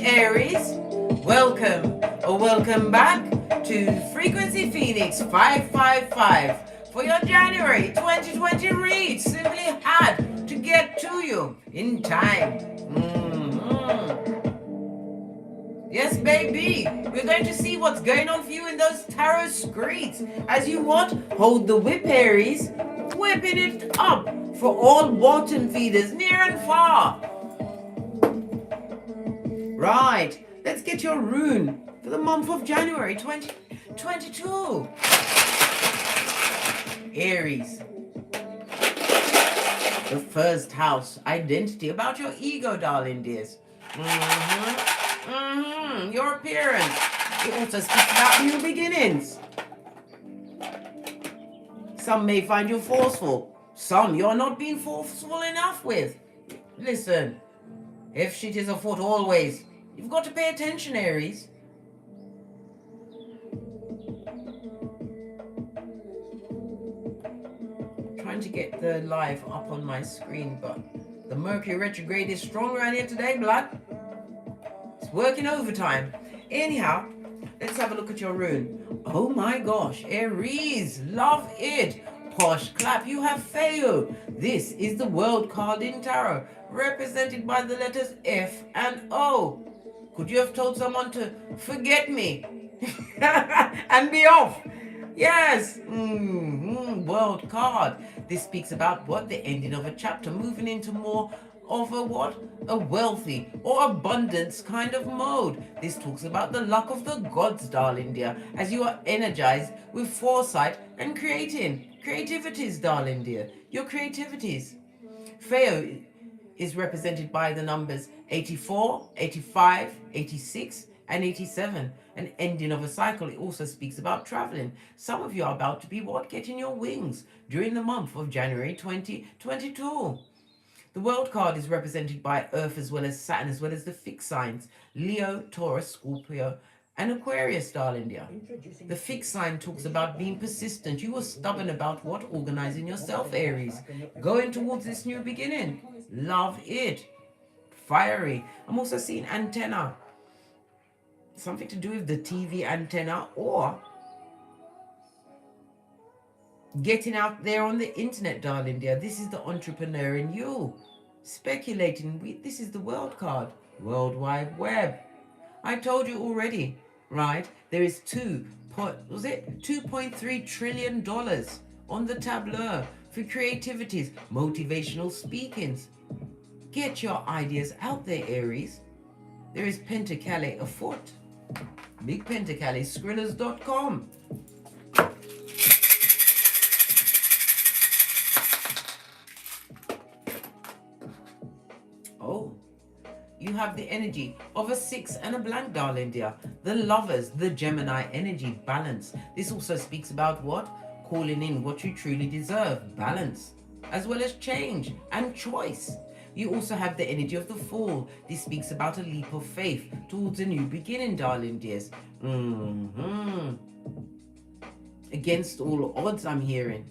Aries. Welcome or welcome back to Frequency Phoenix 555 for your January 2020 read. Simply had to get to you in time. Yes, baby. We're going to see what's going on for you in those tarot streets. As you what? Hold the whip, Aries. Whipping it up for all bottom feeders near and far. Right. Let's get your rune for the month of January 2022. Aries. The first house. Identity. About your ego, darling dears. Your appearance. It also speaks about new beginnings. Some may find you forceful. Some you're not being forceful enough with. Listen, if shit is afoot always, you've got to pay attention, Aries. Trying to get the live up on my screen, but the Mercury retrograde is strong around here today, blood. It's working overtime. Anyhow, let's have a look at your rune. Oh my gosh, Aries, love it. Posh clap, you have failed. This is the World card in tarot, represented by the letters F and O. Could you have told someone to forget me and be off? Yes, World card. This speaks about what? The ending of a chapter, moving into more of a what? A wealthy or abundance kind of mode. This talks about the luck of the gods, darling dear, as you are energized with foresight and creativities, darling dear. Your creativities. Feo is represented by the numbers 84, 85, 86, and 87. An ending of a cycle. It also speaks about traveling. Some of you are about to be what? Getting your wings during the month of January 2022. The World card is represented by Earth as well as Saturn, as well as the fixed signs Leo, Taurus, Scorpio, and Aquarius, darling dear. The fixed sign talks about being persistent. You are stubborn about what? Organizing yourself, Aries. Going towards this new beginning. Love it. Fiery. I'm also seeing antenna. Something to do with the TV antenna or getting out there on the internet, darling dear. This is the entrepreneur in you. Speculating. This is the World card. World Wide Web. I told you already, right? There is $2.3 trillion on the tableau for creativities, motivational speakings. Get your ideas out there, Aries. There is Pentacali afoot. Big Pentacali, Skrillers.com. Oh, you have the energy of a 6 and a blank, darling dear. The lovers, the Gemini energy, balance. This also speaks about what? Calling in what you truly deserve, balance, as well as change and choice. You also have the energy of the Fool. This speaks about a leap of faith towards a new beginning, darling dears. Against all odds, I'm hearing.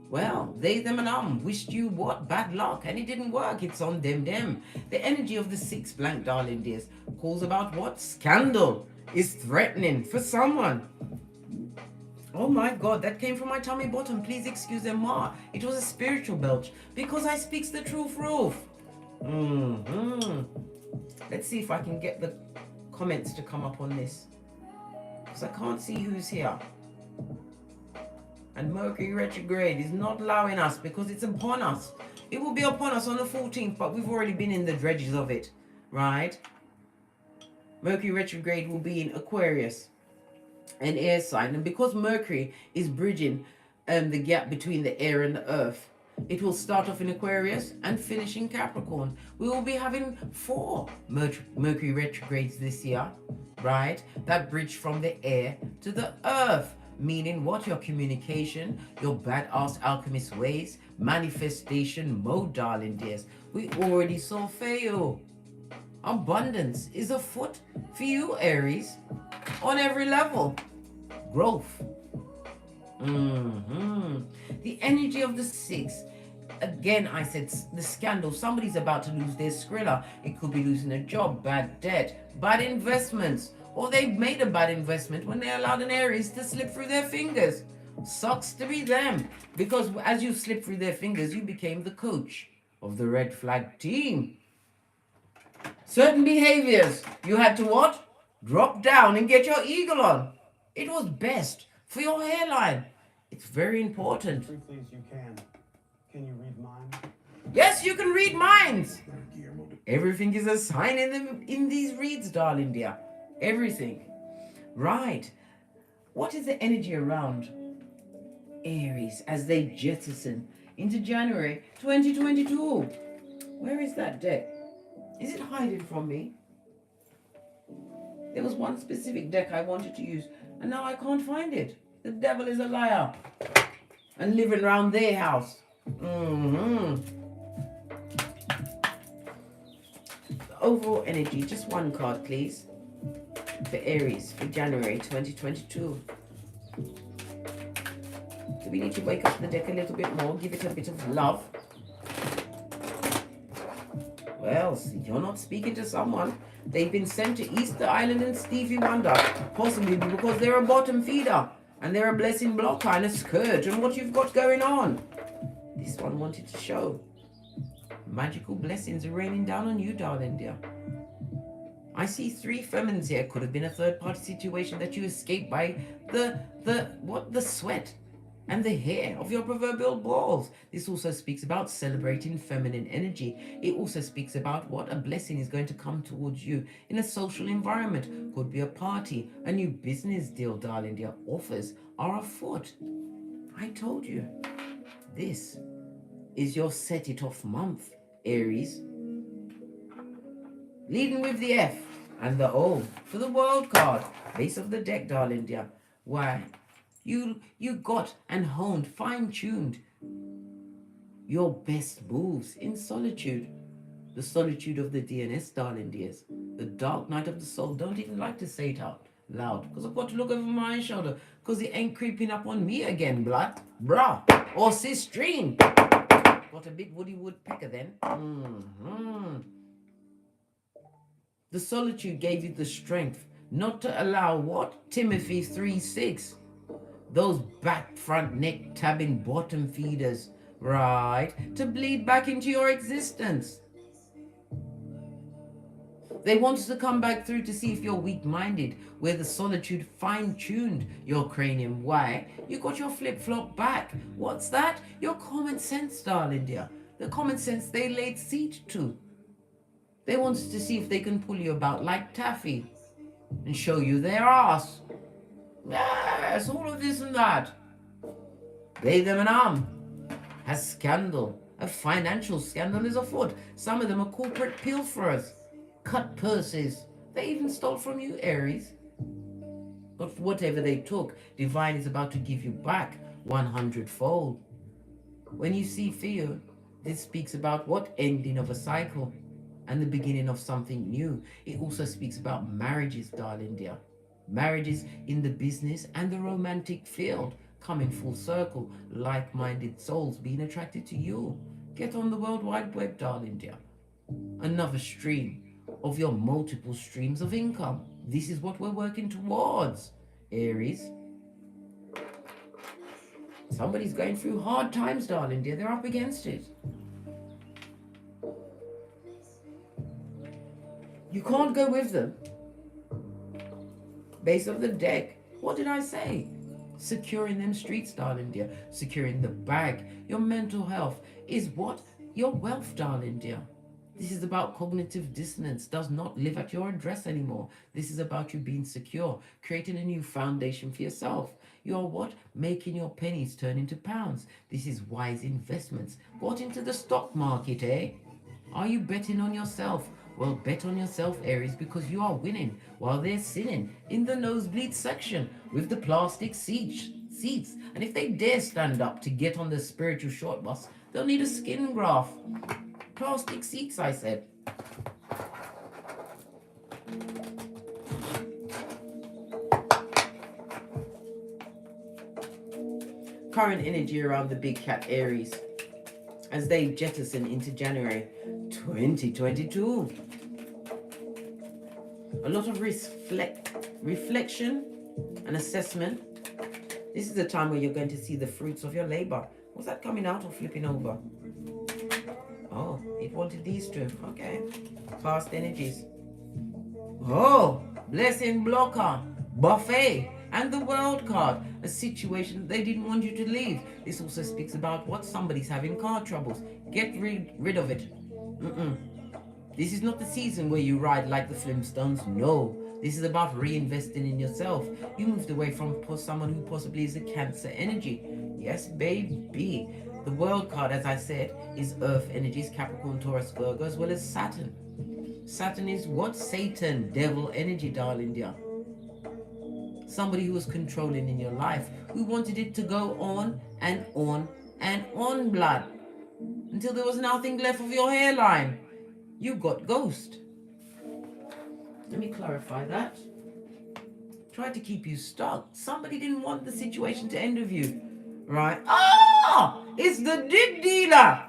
Well, they, them, and wished you what? Bad luck, and it didn't work. It's on them. The energy of the 6 blank, darling dears, calls about what? Scandal is threatening for someone. Oh my God, that came from my tummy bottom. Please excuse them, ma. It was a spiritual belch because I speaks the truth, Roof. Let's see if I can get the comments to come up on this, because I can't see who's here. And Mercury retrograde is not allowing us because it's upon us. It will be upon us on the 14th, but we've already been in the dredges of it, right? Mercury retrograde will be in Aquarius, an air sign. And because Mercury is bridging the gap between the air and the earth, it will start off in Aquarius and finish in Capricorn. We will be having 4 Mercury retrogrades this year, right? That bridge from the air to the earth. Meaning what? Your communication, your badass alchemist ways, manifestation mode, darling dears. We already saw fail. Abundance is afoot for you, Aries, on every level. Growth. The energy of the 6 Again, I said the scandal. Somebody's about to lose their skrilla. It could be losing a job, bad debt, bad investments, or they've made a bad investment when they allowed an Aries to slip through their fingers. Sucks to be them, because as you slip through their fingers, you became the coach of the red flag team. Certain behaviors, you had to what? Drop down and get your eagle on. It was best for your hairline. It's very important. Briefly as you can you read minds? Yes, you can read minds. Everything is a sign in these reads, darling dear. Everything. Right. What is the energy around Aries as they jettison into January 2022? Where is that deck? Is it hiding from me? There was one specific deck I wanted to use, and now I can't find it. The devil is a liar. And living around their house. The overall energy, just one card, please. For Aries for January 2022. Do we need to wake up the deck a little bit more? Give it a bit of love. Well, you're not speaking to someone. They've been sent to Easter Island and Stevie Wonder, possibly because they're a bottom feeder and they're a blessing blocker and a scourge and what you've got going on. This one wanted to show magical blessings are raining down on you, darling dear. I see 3 feminines here. Could have been a third-party situation that you escaped by the sweat and the hair of your proverbial balls. This also speaks about celebrating feminine energy. It also speaks about what a blessing is going to come towards you in a social environment. Could be a party, a new business deal, darling dear. Offers are afoot. I told you. This is your set it off month, Aries. Leading with the F and the O for the world card. Base of the deck, darling dear. Why? You got and honed, fine-tuned your best moves in solitude. The solitude of the DNS, darling dears. The dark night of the soul. Don't even like to say it out loud, because I've got to look over my shoulder, because it ain't creeping up on me again, blood. Bruh. Or sistrine. Got a big woody woodpecker then. The solitude gave you the strength not to allow what? Timothy 3:6. Those back, front, neck, tabbing, bottom feeders, right, to bleed back into your existence. They wanted to come back through to see if you're weak-minded, where the solitude fine-tuned your cranium. Why? You got your flip-flop back. What's that? Your common sense, darling dear. The common sense they laid siege to. They wanted to see if they can pull you about like taffy and show you their ass. Yes, all of this and that. Gave them an arm. Has scandal. A financial scandal is afoot. Some of them are corporate pilferers. Cut purses. They even stole from you, Aries. But whatever they took, divine is about to give you back 100-fold. When you see fear, this speaks about what? Ending of a cycle and the beginning of something new. It also speaks about marriages, darling dear. Marriages in the business and the romantic field coming full circle. Like-minded souls being attracted to you. Get on the World Wide Web, darling dear. Another stream of your multiple streams of income. This is what we're working towards, Aries. Somebody's going through hard times, darling dear. They're up against it. You can't go with them. Base of the deck. What did I say? Securing them streets, darling dear. Securing the bag. Your mental health is what? Your wealth, darling dear. This is about cognitive dissonance. Does not live at your address anymore. This is about you being secure. Creating a new foundation for yourself. You're what? Making your pennies turn into pounds. This is wise investments. Got into the stock market, eh? Are you betting on yourself? Well, bet on yourself, Aries, because you are winning while they're sinning in the nosebleed section with the plastic seats. And if they dare stand up to get on the spiritual short bus, they'll need a skin graft. Plastic seats, I said. Current energy around the big cat, Aries. as they jettison into January 2022. A lot of reflection and assessment. This is the time where you're going to see the fruits of your labor. Was that coming out or flipping over? Oh, it wanted these two. Okay. Past energies. Oh, blessing blocker, buffet, and the world card. A situation they didn't want you to leave. This also speaks about what somebody's having car troubles. Get rid of it. This is not the season where you ride like the Flintstones. No, this is about reinvesting in yourself. You moved away from someone who possibly is a Cancer energy. Yes, baby. The world card, as I said, is Earth energies, Capricorn, Taurus, Virgo, as well as Saturn. Saturn is what? Satan, devil energy, darling dear. Somebody who was controlling in your life, who wanted it to go on and on and on, blood, until there was nothing left of your hairline. You got ghost. Let me clarify that. Tried to keep you stuck. Somebody didn't want the situation to end with you. Right? Ah! It's the dig dealer.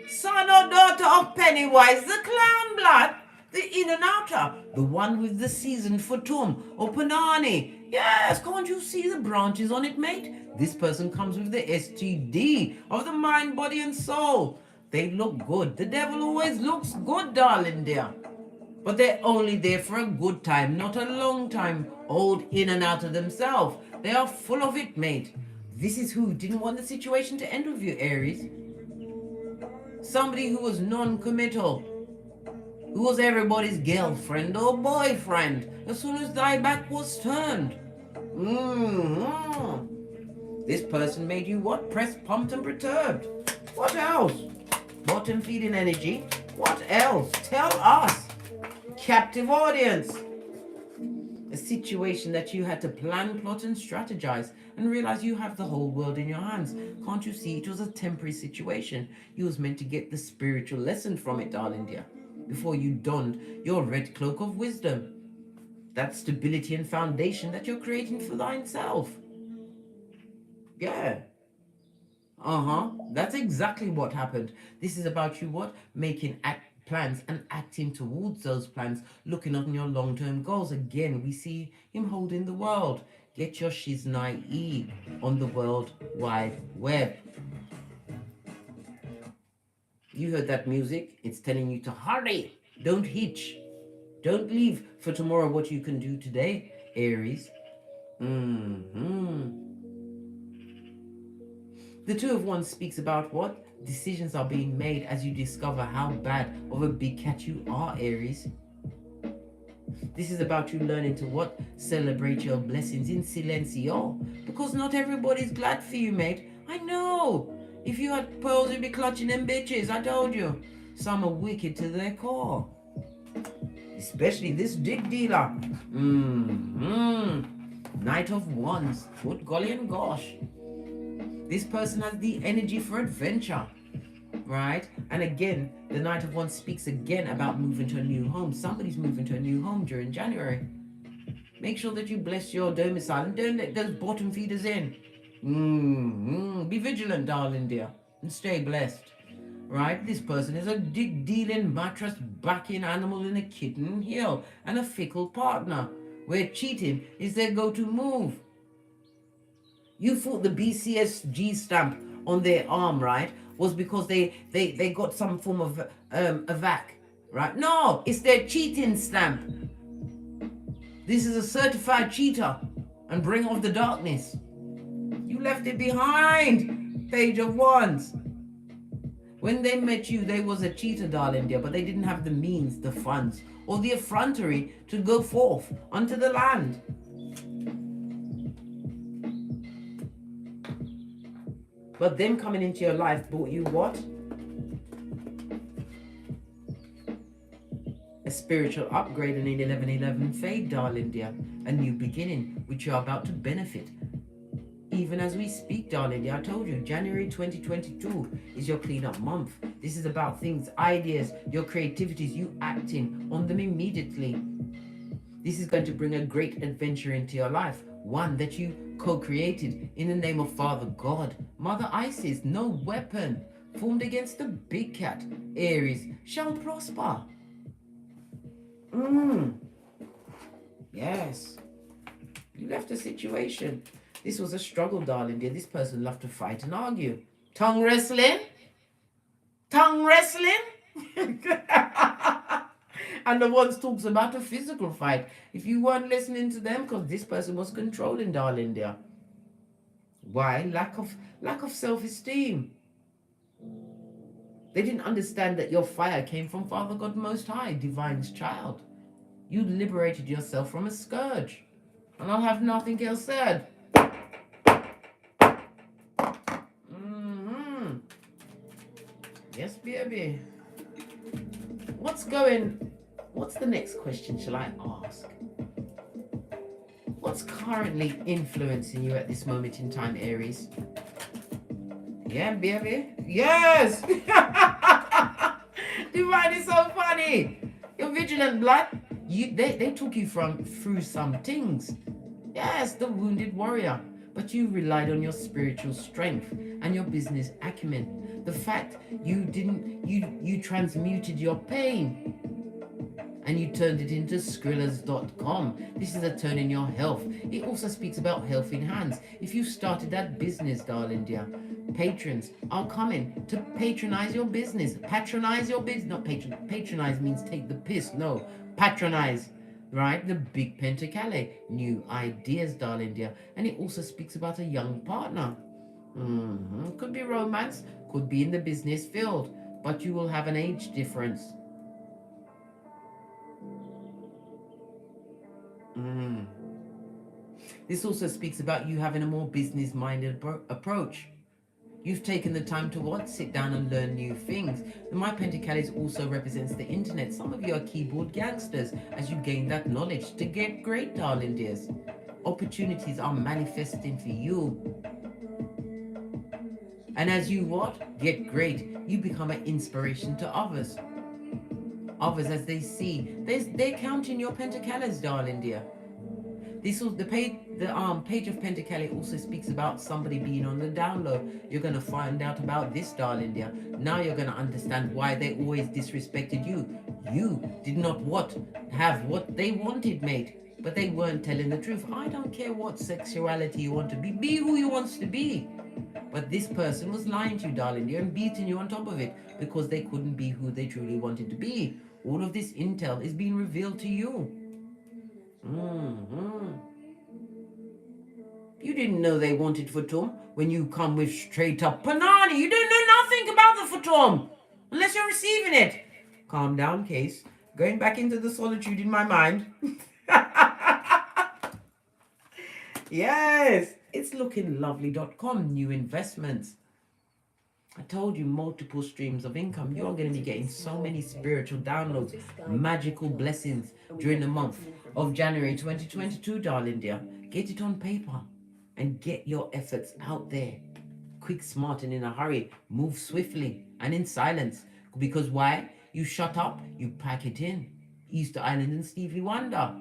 Son or daughter of Pennywise, the clown, blood. The in and outer. The one with the seasoned futum or panani. Yes, can't you see the branches on it, mate? This person comes with the STD of the mind, body, and soul. They look good. The devil always looks good, darling dear. But they're only there for a good time, not a long time. Old in and out of themselves. They are full of it, mate. This is who didn't want the situation to end with you, Aries. Somebody who was non-committal. Who was everybody's girlfriend or boyfriend as soon as thy back was turned. This person made you what? Pressed, pumped, and perturbed. What else? Bottom feeding energy. What else? Tell us. Captive audience. A situation that you had to plan, plot, and strategize and realize you have the whole world in your hands. Can't you see it was a temporary situation? You was meant to get the spiritual lesson from it, darling dear, before you donned your red cloak of wisdom. That stability and foundation that you're creating for thine self. Yeah. That's exactly what happened. This is about you what? Making plans and acting towards those plans, looking on your long-term goals. Again, we see him holding the world. Get your shiznai on the World Wide Web. You heard that music? It's telling you to hurry. Don't hitch. Don't leave for tomorrow what you can do today, Aries. The Two of Wands speaks about what? Decisions are being made as you discover how bad of a big cat you are, Aries. This is about you learning to what? Celebrate your blessings in silencio. Because not everybody's glad for you, mate. I know. If you had pearls, you'd be clutching them bitches. I told you. Some are wicked to their core. Especially this dig dealer. Knight of Wands. Good golly and gosh. This person has the energy for adventure, right? And again, the Knight of Wands speaks again about moving to a new home. Somebody's moving to a new home during January. Make sure that you bless your domicile and don't let those bottom feeders in. Be vigilant, darling dear, and stay blessed, right? This person is a dealing, mattress backing animal in a kitten heel and a fickle partner, where cheating is their go-to move. You thought the BCSG stamp on their arm, right, was because they got some form of a vac, right? No, it's their cheating stamp. This is a certified cheater and bring of the darkness. You left it behind, Page of Wands. When they met you, they was a cheater, darling dear, but they didn't have the means, the funds, or the effrontery to go forth unto the land. But them coming into your life brought you what? A spiritual upgrade and an 1111 fade, darling dear. A new beginning, which you're about to benefit. Even as we speak, darling dear, I told you, January 2022 is your cleanup month. This is about things, ideas, your creativities, you acting on them immediately. This is going to bring a great adventure into your life. one that you co-created in the name of Father God, Mother Isis. No weapon formed against the big cat, Aries, shall prosper. Yes. You left a situation. This was a struggle, darling dear. This person loved to fight and argue. Tongue wrestling? Tongue wrestling? And the ones talks about a physical fight. If you weren't listening to them, because this person was controlling, darling dear. Why? Lack of self-esteem. They didn't understand that your fire came from Father God Most High, Divine's child. You liberated yourself from a scourge. And I'll have nothing else said. Yes, baby. What's the next question shall I ask? What's currently influencing you at this moment in time, Aries? Yeah, baby. Yes! Divine is so funny. You're vigilant, blood. They took you through some things. Yes, the wounded warrior. But you relied on your spiritual strength and your business acumen. The fact you transmuted your pain and you turned it into skrillers.com. This is a turn in your health. It also speaks about health in hands. If you started that business, darling dear, patrons are coming to patronize your business. Patronize your business. Not patronize means take the piss. No, patronize. Right? The big Pentacale. New ideas, darling dear. And it also speaks about a young partner. Could be romance. Could be in the business field. But you will have an age difference. This also speaks about you having a more business-minded approach. You've taken the time to what? Sit down and learn new things. And my Pentacles also represents the internet. Some of you are keyboard gangsters as you gain that knowledge to get great, darling dears. Opportunities are manifesting for you. And as you what? Get great. You become an inspiration to others. Others as they see. They're counting your Pentacles, darling dear. The page of Pentacles also speaks about somebody being on the down low. You're going to find out about this, darling dear. Now you're going to understand why they always disrespected you. You did not have what they wanted, mate. But they weren't telling the truth. I don't care what sexuality you want to be. Be who you want to be. But this person was lying to you, darling dear, and beating you on top of it because they couldn't be who they truly wanted to be. All of this intel is being revealed to you. You didn't know they wanted Futum when you come with straight up Panani. You don't know nothing about the Futum unless you're receiving it. Calm down, Case. Going back into the solitude in my mind. Yes, it's looking lovely.com. New investments. I told you, multiple streams of income. You're going to be getting so many spiritual downloads, magical blessings during the month of January 2022, darling dear. Get it on paper and get your efforts out there. Quick, smart, and in a hurry. Move swiftly and in silence. Because why? You shut up, you pack it in. Easter Island and Stevie Wonder.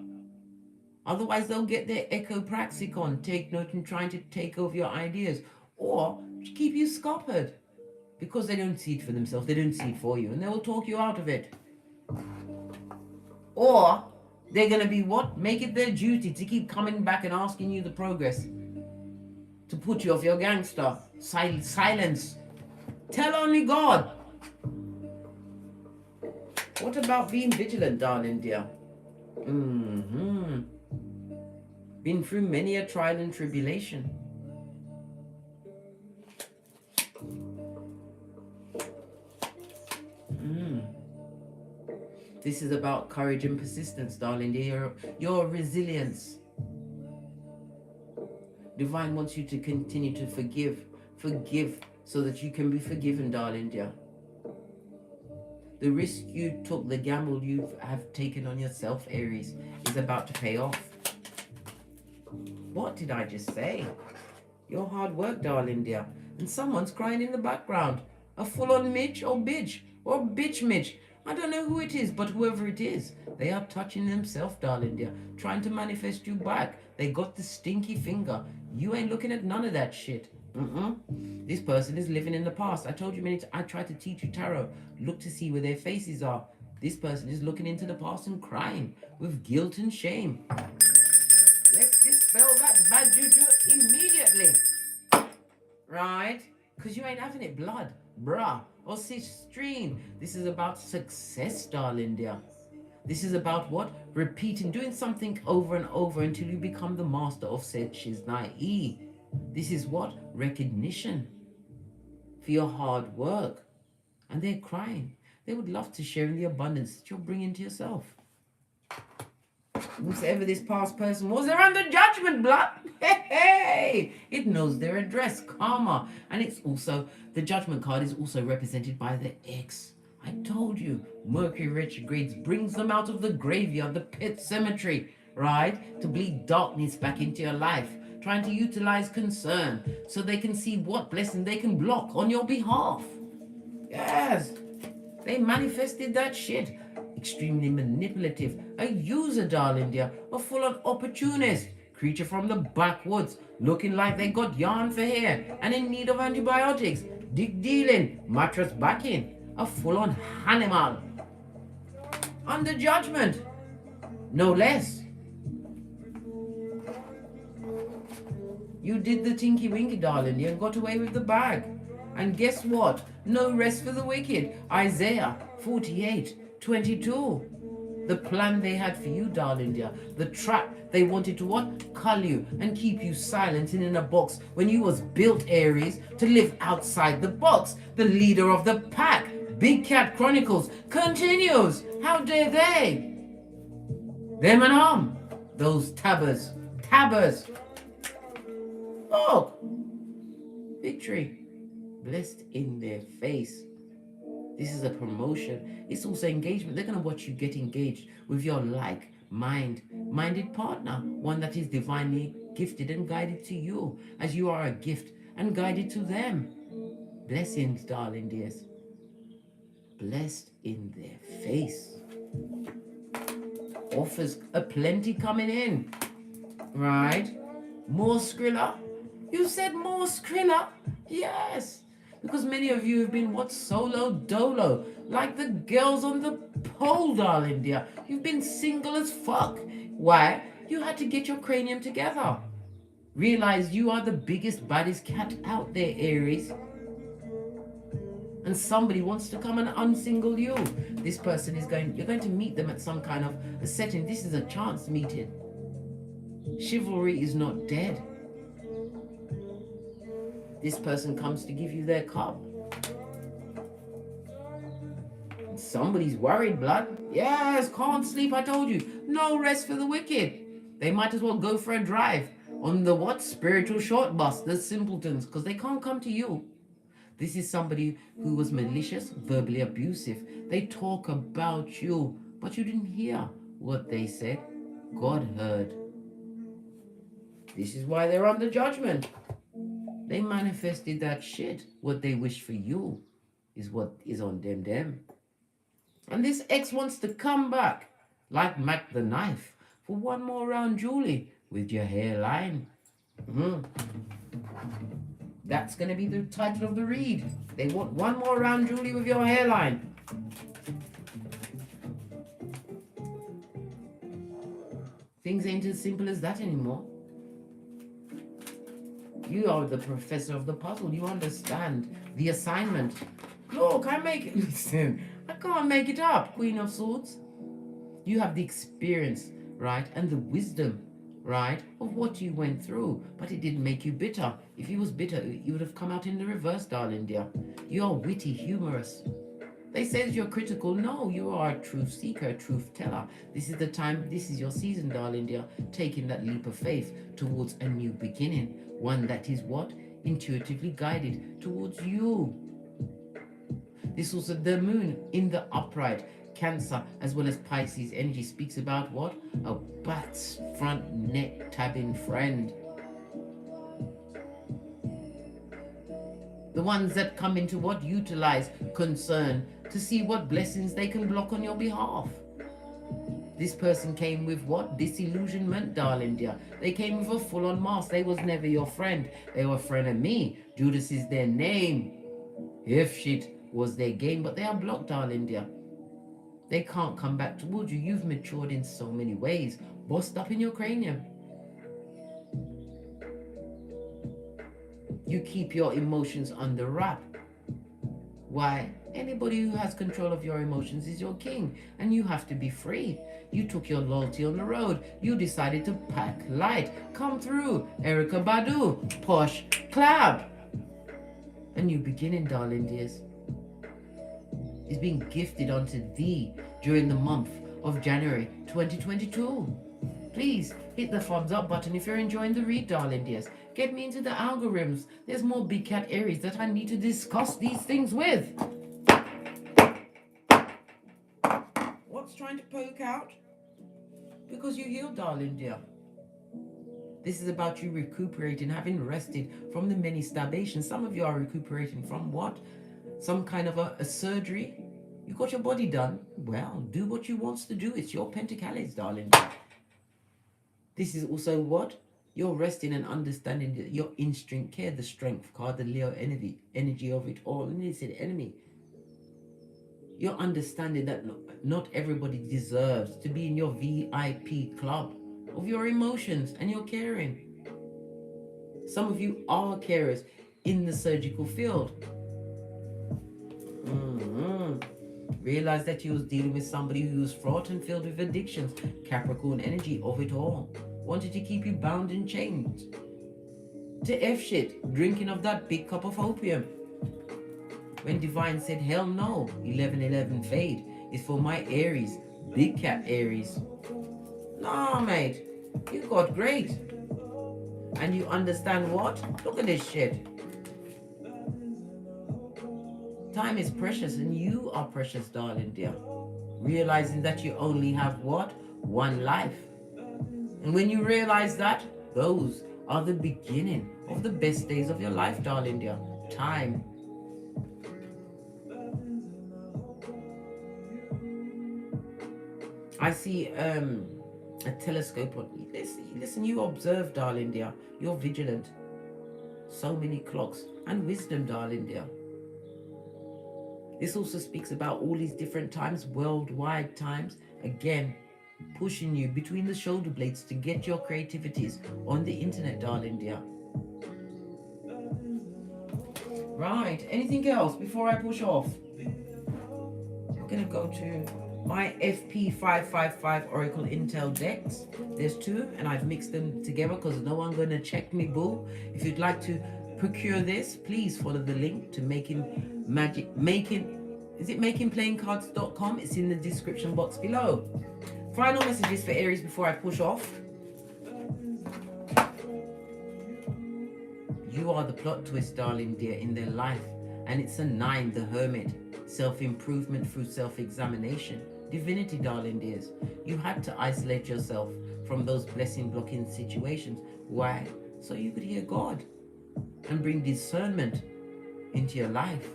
Otherwise, they'll get their echo-praxicon, take note and trying to take over your ideas. Or keep you scuppered. Because they don't see it for themselves, they don't see it for you, and they will talk you out of it. Or they're going to be what? Make it their duty to keep coming back and asking you the progress. To put you off your gangster. Silence. Tell only God. What about being vigilant, darling dear? Been through many a trial and tribulation. This is about courage and persistence, darling dear. Your resilience. Divine wants you to continue to forgive. Forgive so that you can be forgiven, darling dear. The risk you took, the gamble you have taken on yourself, Aries, is about to pay off. What did I just say? Your hard work, darling dear. And someone's crying in the background. A full-on Mitch or bitch. Or bitch Mitch. I don't know who it is, but whoever it is, they are touching themselves, darling dear, trying to manifest you back. They got the stinky finger. You ain't looking at none of that shit. This person is living in the past. I told you many times, I tried to teach you tarot. Look to see where their faces are. This person is looking into the past and crying with guilt and shame. Let's dispel that bad juju immediately. Right? Because you ain't having it, blood, bruh, or sistrine. This is about success, darling dear. This is about what? Repeating, doing something over and over until you become the master of said shiznai. This is what? Recognition for your hard work. And they're crying. They would love to share in the abundance that you're bringing to yourself. Whoever this past person was, they're under judgment, blood. Hey, it knows their address, karma. And it's also, the judgment card is also represented by the X. I told you, Mercury retrogrades brings them out of the graveyard, the pet cemetery, right? To bleed darkness back into your life, trying to utilize concern so they can see what blessing they can block on your behalf. Yes, they manifested that shit. Extremely manipulative, a user, darling dear, a full-on opportunist, creature from the backwoods, looking like they got yarn for hair and in need of antibiotics, dick dealing, mattress backing, a full-on animal. Under judgment, no less. You did the tinky winky, darling dear, and got away with the bag. And guess what? No rest for the wicked. Isaiah 48:22. The plan they had for you, darling dear. The trap they wanted to what? Cull you and keep you silent and in a box when you was built, Aries, to live outside the box. The leader of the pack. Big Cat Chronicles continues. How dare they? Them and those tabbers. Look. Victory. Blessed in their face. This is a promotion. It's also engagement. They're going to watch you get engaged with your like-minded partner, one that is divinely gifted and guided to you, as you are a gift and guided to them. Blessings, darling dears. Blessed in their face. Offers aplenty coming in. Right? More Skrilla? You said more Skrilla? Yes. Because many of you have been what? Solo dolo. Like the girls on the pole, darling dear. You've been single as fuck. Why? You had to get your cranium together. Realize you are the biggest, baddest cat out there, Aries. And somebody wants to come and unsingle you. This person is you're going to meet them at some kind of a setting. This is a chance meeting. Chivalry is not dead. This person comes to give you their cup. Somebody's worried, blood. Yes, can't sleep, I told you. No rest for the wicked. They might as well go for a drive on the what? Spiritual short bus, the simpletons, because they can't come to you. This is somebody who was malicious, verbally abusive. They talk about you, but you didn't hear what they said. God heard. This is why they're under judgment. They manifested that shit. What they wish for you is what is on them. And this ex wants to come back like Mac the Knife for one more round, Julie, with your hairline. That's going to be the title of the read. They want one more round, Julie, with your hairline. Things ain't as simple as that anymore. You are the professor of the puzzle. You understand the assignment. Look, listen, I can't make it up, Queen of Swords. You have the experience, right, and the wisdom, right, of what you went through, but it didn't make you bitter. If you was bitter, you would have come out in the reverse, darling dear. You are witty, humorous. They say that you're critical. No, you are a truth seeker, a truth teller. This is the time, this is your season, darling dear, taking that leap of faith towards a new beginning. One that is what? Intuitively guided towards you. This also, the moon in the upright, Cancer as well as Pisces energy speaks about what? A bat's front neck tabbing friend. The ones that come into what? Utilize concern to see what blessings they can block on your behalf. This person came with what? Disillusionment, darling dear. They came with a full-on mask. They was never your friend. They were a friend of me. Judas is their name. If shit was their game, but they are blocked, darling dear. They can't come back towards you. You've matured in so many ways. Bossed up in your cranium. You keep your emotions under wrap. Why? Anybody who has control of your emotions is your king, and you have to be free. You took your loyalty on the road. You decided to pack light. Come through, Erica Badu, Posh, Clab. A new beginning, darling dears, is being gifted onto thee during the month of January 2022. Please hit the thumbs up button if you're enjoying the read, darling dears. Get me into the algorithms. There's more Big Cat Aries that I need to discuss these things with. What's trying to poke out? Because you healed, darling dear. This is about you recuperating, having rested from the many starvations. Some of you are recuperating from what? Some kind of a surgery. You got your body done. Well, do what you want to do. It's your pentacles, darling. This is also what? You're resting and understanding that your instinct care, the strength card, the Leo energy of it all. And it's an enemy. You're understanding that not everybody deserves to be in your VIP club of your emotions and your caring. Some of you are carers in the surgical field. Realize that you was dealing with somebody who was fraught and filled with addictions. Capricorn energy of it all. Wanted to keep you bound and chained to F shit, drinking of that big cup of opium. When Divine said, hell no, 1111 fade is for my Aries, Big Cat Aries. Nah, mate, you got great. And you understand what? Look at this shit. Time is precious and you are precious, darling dear. Realizing that you only have what? One life. And when you realize that, those are the beginning of the best days of your life, darling dear. Time. I see a telescope on you. Listen, you observe, darling dear. You're vigilant. So many clocks and wisdom, darling dear. This also speaks about all these different times, worldwide times. Again, pushing you between the shoulder blades to get your creativities on the internet, darling dear. Right, anything else before I push off? I'm going to go to my FP555 Oracle Intel decks. There's two, and I've mixed them together because no one's going to check me, boo. If you'd like to procure this, please follow the link to makingplayingcards.com. It's in the description box below. Final messages for Aries before I push off. You are the plot twist, darling dear, in their life. And it's a 9, the Hermit. Self-improvement through self-examination. Divinity, darling dears. You had to isolate yourself from those blessing-blocking situations. Why? So you could hear God and bring discernment into your life.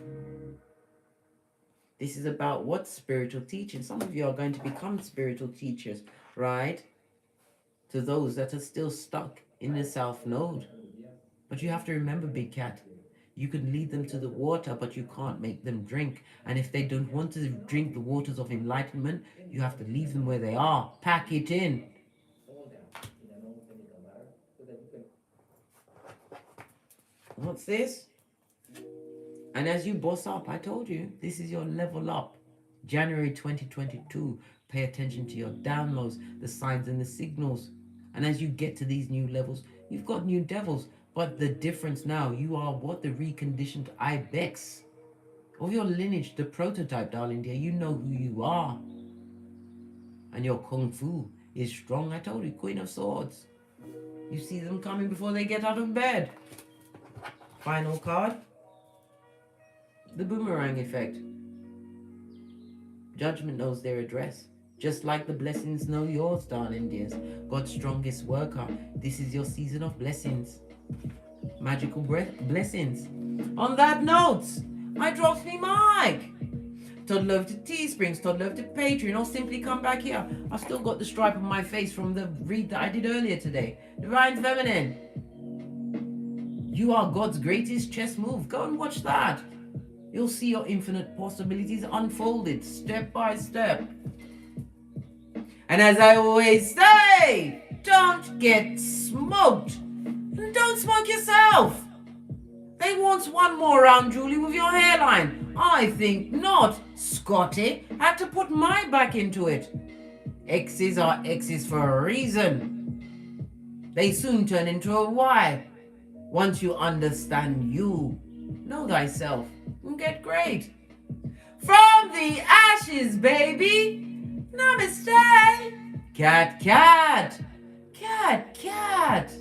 This is about what? Spiritual teaching. Some of you are going to become spiritual teachers, right? To those that are still stuck in the South Node. But you have to remember, Big Cat, you can lead them to the water, but you can't make them drink. And if they don't want to drink the waters of enlightenment, you have to leave them where they are. Pack it in. What's this? And as you boss up, I told you, this is your level up. January 2022. Pay attention to your downloads, the signs and the signals. And as you get to these new levels, you've got new devils. But the difference now, you are what? The reconditioned ibex of your lineage, the prototype, darling dear. You know who you are. And your kung fu is strong. I told you, Queen of Swords. You see them coming before they get out of bed. Final card. The boomerang effect. Judgment knows their address. Just like the blessings know yours, darling dears. God's strongest worker. This is your season of blessings. Magical blessings. On that note, I drops me mic. toddle over to Teesprings, toddle over to Patreon, or simply come back here. I've still got the stripe on my face from the read that I did earlier today. Divine Feminine. You are God's greatest chess move. Go and watch that. You'll see your infinite possibilities unfolded step by step. And as I always say, don't get smoked. And don't smoke yourself. They want one more round, Julie, with your hairline. I think not. Scotty had to put my back into it. X's are X's for a reason. They soon turn into a Y. Once you understand you, know thyself, and get great. From the ashes, baby. Namaste. Cat, cat. Cat, cat.